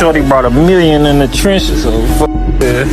Shorty brought $1 million in the trenches, so fuck yeah.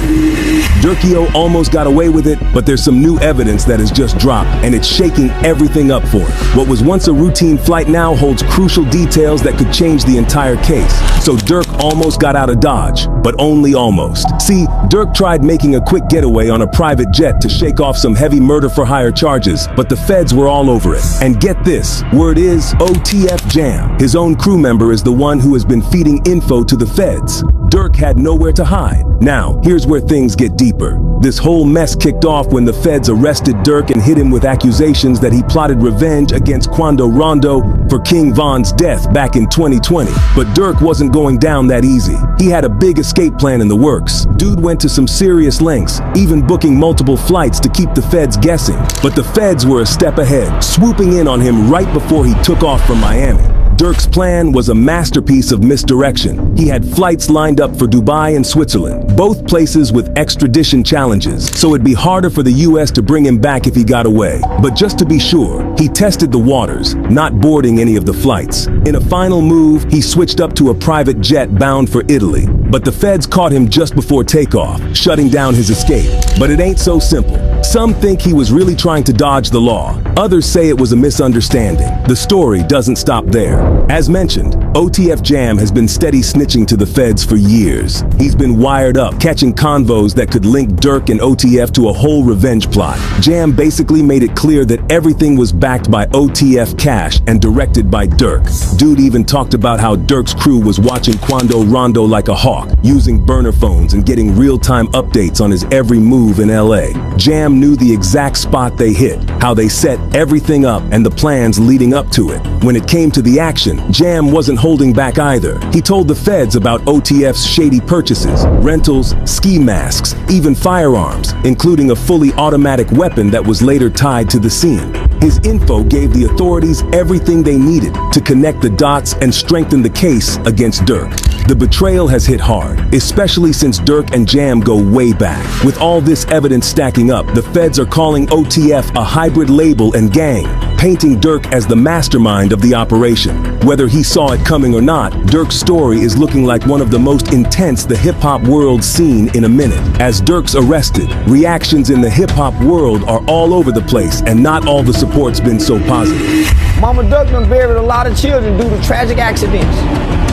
Durk'S almost got away with it, but there's some new evidence that has just dropped, and it's shaking everything up for it. What was once a routine flight now holds crucial details that could change the entire case. So Durk almost got out of Dodge, but only almost. See, Durk tried making a quick getaway on a private jet to shake off some heavy murder-for-hire charges, but the feds were all over it. And get this, word is OTF Jam. His own crew member is the one who has been feeding info to the feds. Durk had nowhere to hide. Now, here's where things get deeper. This whole mess kicked off when the feds arrested Durk and hit him with accusations that he plotted revenge against Quando Rondo for King Von's death back in 2020. But Durk wasn't going down that easy. He had a big escape plan in the works. Dude went to some serious lengths, even booking multiple flights to keep the feds guessing. But the feds were a step ahead, swooping in on him right before he took off from Miami. Durk's plan was a masterpiece of misdirection. He had flights lined up for Dubai and Switzerland, both places with extradition challenges, so it'd be harder for the US to bring him back if he got away. But just to be sure, he tested the waters, not boarding any of the flights. In a final move, he switched up to a private jet bound for Italy. But the feds caught him just before takeoff, shutting down his escape. But it ain't so simple. Some think he was really trying to dodge the law. Others say it was a misunderstanding. The story doesn't stop there. As mentioned, OTF Jam has been steady snitching to the feds for years. He's been wired up, catching convos that could link Durk and OTF to a whole revenge plot. Jam basically made it clear that everything was backed by OTF cash and directed by Durk. Dude even talked about how Durk's crew was watching Quando Rondo like a hawk, using burner phones and getting real-time updates on his every move in LA. Jam knew the exact spot they hit, how they set everything up, and the plans leading up to it. When it came to the action, Jam wasn't holding back either. He told the feds about OTF's shady purchases, rentals, ski masks, even firearms, including a fully automatic weapon that was later tied to the scene. His info gave the authorities everything they needed to connect the dots and strengthen the case against Durk. The betrayal has hit hard, especially since Durk and Jam go way back. With all this evidence stacking up, the feds are calling OTF a hybrid label and gang, painting Durk as the mastermind of the operation. Whether he saw it coming or not, Durk's story is looking like one of the most intense the hip-hop world's seen in a minute. As Durk's arrested, reactions in the hip-hop world are all over the place, and not all the support's been so positive. Mama Durk done buried a lot of children due to tragic accidents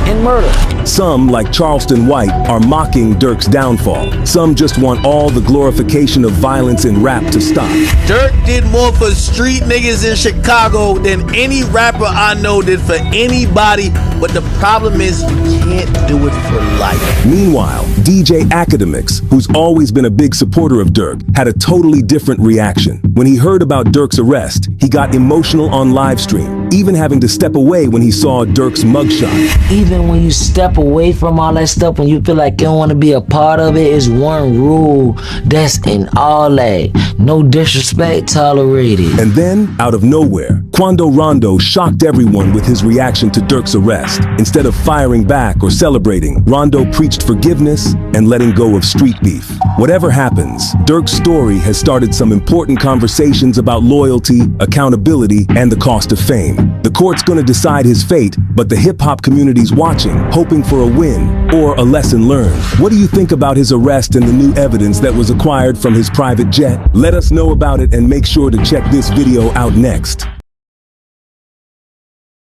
and murder. Some, like Charleston White, are mocking Durk's downfall. Some just want all the glorification of violence in rap to stop. Durk did more for street niggas in Chicago than any rapper I know did for anybody, but the problem is you can't do it for life. Meanwhile, DJ Academics, who's always been a big supporter of Durk, had a totally different reaction. When he heard about Durk's arrest, he got emotional on livestream, even having to step away when he saw Durk's mugshot. Even when you step away from all that stuff, when you feel like you don't want to be a part of it, is one rule that's in all that: no disrespect tolerated. And then, out of nowhere, Quando Rondo shocked everyone with his reaction to Durk's arrest. Instead of firing back or celebrating, Rondo preached forgiveness and letting go of street beef. Whatever happens, Durk's story has started some important conversations about loyalty, accountability, and the cost of fame. The court's gonna decide his fate, but the hip-hop community's watching, hoping for a win or a lesson learned. What do you think about his arrest and the new evidence that was acquired from his private jet? Let us know about it and make sure to check this video out next.